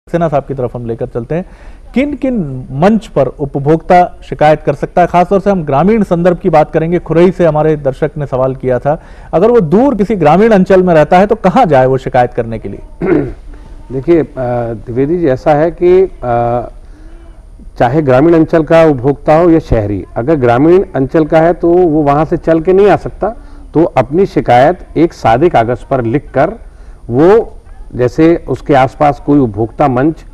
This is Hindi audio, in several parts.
सक्सेना साहब की तरफ हम लेकर चलते हैं। किन किन मंच पर उपभोक्ता शिकायत कर सकता है? खासतौर से हम ग्रामीण संदर्भ की बात करेंगे। खुरई से हमारे दर्शक ने सवाल किया था, अगर वो दूर किसी ग्रामीण अंचल में रहता है तो कहां जाए वो शिकायत करने के लिए? देखिए द्विवेदी जी, ऐसा है कि चाहे ग्रामीण अंचल का उपभोक्ता हो या शहरी, अगर ग्रामीण अंचल का है तो वो वहां से चल के नहीं आ सकता, तो अपनी शिकायत एक सादे कागज पर लिखकर वो, जैसे उसके आसपास कोई उपभोक्ता मंच,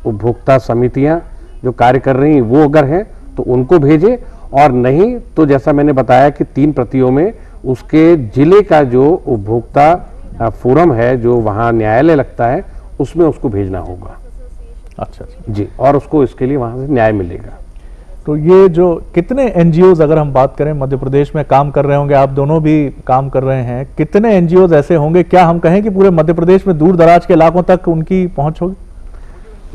उपभोक्ता समितियां जो कार्य कर रही हैं वो अगर हैं तो उनको भेजे, और नहीं तो जैसा मैंने बताया कि 3 प्रतियों में उसके जिले का जो उपभोक्ता फोरम है, जो वहां न्यायालय लगता है, उसमें उसको भेजना होगा। अच्छा जी, और उसको इसके लिए वहां से न्याय मिलेगा। तो ये जो कितने एनजीओज, अगर हम बात करें मध्य प्रदेश में काम कर रहे होंगे, आप दोनों भी काम कर रहे हैं, कितने एनजीओज ऐसे होंगे? क्या हम कहें कि पूरे मध्य प्रदेश में दूर दराज के इलाकों तक उनकी पहुंच होगी?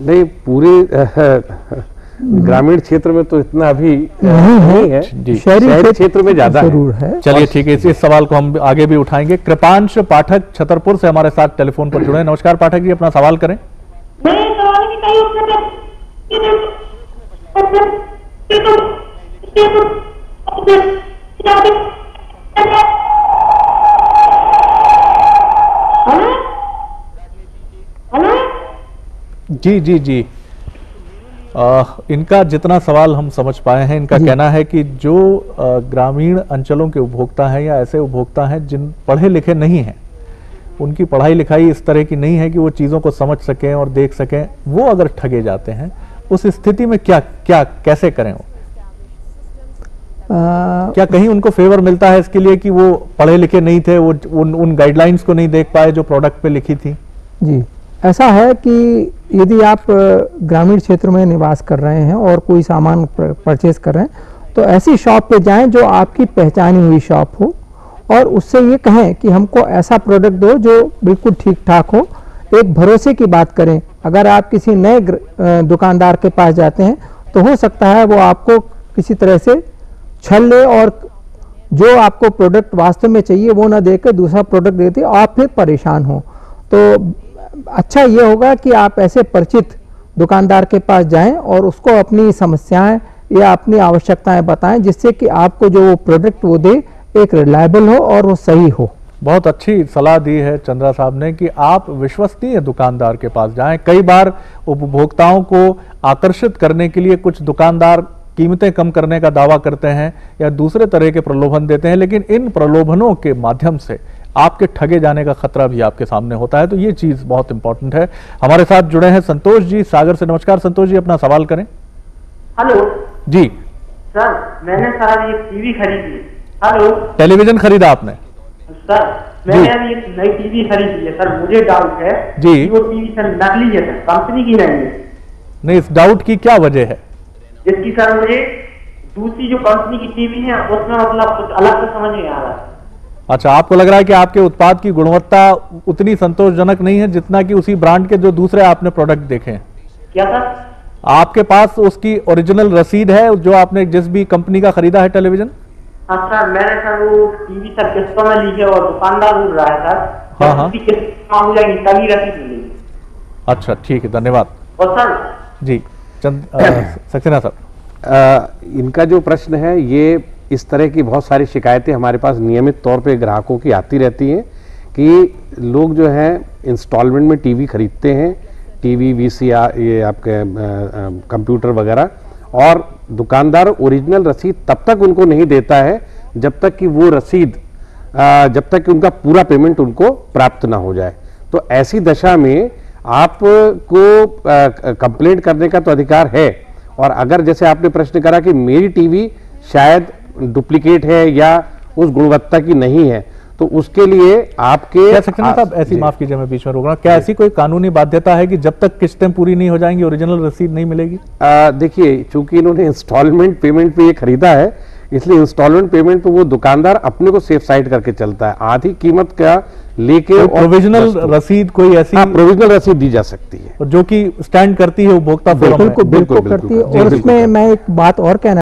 नहीं, पूरे ग्रामीण क्षेत्र में तो इतना अभी नहीं है, शहरी क्षेत्र में ज्यादा है। चलिए ठीक है, इस सवाल को हम आगे भी उठाएंगे। कृपांश पाठक छतरपुर से हमारे साथ टेलीफोन पर जुड़े। नमस्कार पाठक जी, अपना सवाल करें। जी जी जी, इनका जितना सवाल हम समझ पाए हैं, इनका कहना है कि जो ग्रामीण अंचलों के उपभोक्ता हैं या ऐसे उपभोक्ता हैं जिन पढ़े लिखे नहीं हैं, उनकी पढ़ाई लिखाई इस तरह की नहीं है कि वो चीज़ों को समझ सकें और देख सकें, वो अगर ठगे जाते हैं उस स्थिति में कैसे करें वो? क्या कहीं उनको फेवर मिलता है इसके लिए कि वो पढ़े लिखे नहीं थे, वो उन गाइडलाइंस को नहीं देख पाए जो प्रोडक्ट पे लिखी थी? जी, ऐसा है कि यदि आप ग्रामीण क्षेत्र में निवास कर रहे हैं और कोई सामान परचेज कर रहे हैं, तो ऐसी शॉप पे जाएं जो आपकी पहचानी हुई शॉप हो, और उससे ये कहें कि हमको ऐसा प्रोडक्ट दो जो बिल्कुल ठीक ठाक हो। एक भरोसे की बात करें। अगर आप किसी नए दुकानदार के पास जाते हैं तो हो सकता है वो आपको किसी तरह से छल ले और जो आपको प्रोडक्ट वास्तव में चाहिए वो ना देकर दूसरा प्रोडक्ट देते, आप फिर परेशान हो। तो अच्छा ये होगा कि आप ऐसे परिचित दुकानदार के पास जाएं और उसको अपनी समस्याएं या अपनी आवश्यकताएं बताएं, जिससे कि आपको जो वो प्रोडक्ट वो दे एक रिलायबल हो और वो सही हो। बहुत अच्छी सलाह दी है चंद्रा साहब ने कि आप विश्वसनीय दुकानदार के पास जाएं। कई बार उपभोक्ताओं को आकर्षित करने के लिए कुछ दुकानदार कीमतें कम करने का दावा करते हैं या दूसरे तरह के प्रलोभन देते हैं, लेकिन इन प्रलोभनों के माध्यम से आपके ठगे जाने का खतरा भी आपके सामने होता है। तो ये चीज बहुत इंपॉर्टेंट है। हमारे साथ जुड़े हैं संतोष जी सागर से। नमस्कार संतोष जी, अपना सवाल करें। हेलो जी सर, मैंने सर एक टीवी खरीदी। हेलो, टेलीविजन खरीदा आपने? सर मैंने अभी एक नई टीवी खरीदी है सर, मुझे डाउट है जी कि वो टीवी सर नकली है सर, कंपनी की नहीं है। नहीं, इस डाउट की क्या वजह है? इसकी सर मुझे दूसरी जो कंपनी की टीवी है उसमें मतलब कुछ अलग से समझ नहीं आ रहा है। अच्छा, आपको लग रहा है कि आपके उत्पाद की गुणवत्ता उतनी संतोषजनक नहीं है जितना कि उसी ब्रांड के जो दूसरे आपने प्रोडक्ट देखे हैं? क्या सर? आपके पास उसकी ओरिजिनल रसीद है जो आपने जिस भी कंपनी का खरीदा है टेलीविजन? हाँ सर, मैंने सर वो टीवी सर किस्तों में ली है और दुकानदार बोल रहा है सर हाँ उसकी किस्त हो जाएगी तभी रसीद मिलेगी। अच्छा ठीक है, धन्यवाद। और सर जी सक्सेना साहब, इनका जो प्रश्न है, ये इस तरह की बहुत सारी शिकायतें हमारे पास नियमित तौर पे ग्राहकों की आती रहती हैं कि लोग जो हैं इंस्टॉलमेंट में टीवी खरीदते हैं, टीवी, वीसीआर, ये आपके कंप्यूटर वगैरह, और दुकानदार ओरिजिनल रसीद तब तक उनको नहीं देता है जब तक कि वो रसीद जब तक कि उनका पूरा पेमेंट उनको प्राप्त ना हो जाए। तो ऐसी दशा में आपको कंप्लेंट करने का तो अधिकार है, और अगर जैसे आपने प्रश्न करा कि मेरी टीवी शायद डुप्लीकेट है या उस गुणवत्ता की नहीं है, तो उसके लिए आपके साहब ऐसी, माफ कीजिए मैं बीच में रोक रहा हूं, क्या ऐसी कोई कानूनी बाध्यता है कि जब तक किस्तें पूरी नहीं हो जाएंगी ओरिजिनल रसीद नहीं मिलेगी? देखिए, चूंकि इन्होंने इंस्टॉलमेंट पेमेंट पे ये खरीदा है, इसलिए इंस्टॉलमेंट पेमेंट पे वो दुकानदार अपने को सेफ साइड करके चलता है, आधी कीमत का लेके। प्रोविजनल रसीद कोई ऐसी? प्रोविजनल रसीद दी जा सकती है जो कि स्टैंड करती है उपभोक्ता फोरम में। बिल्कुल करती है। और इसमें मैं एक बात और कहना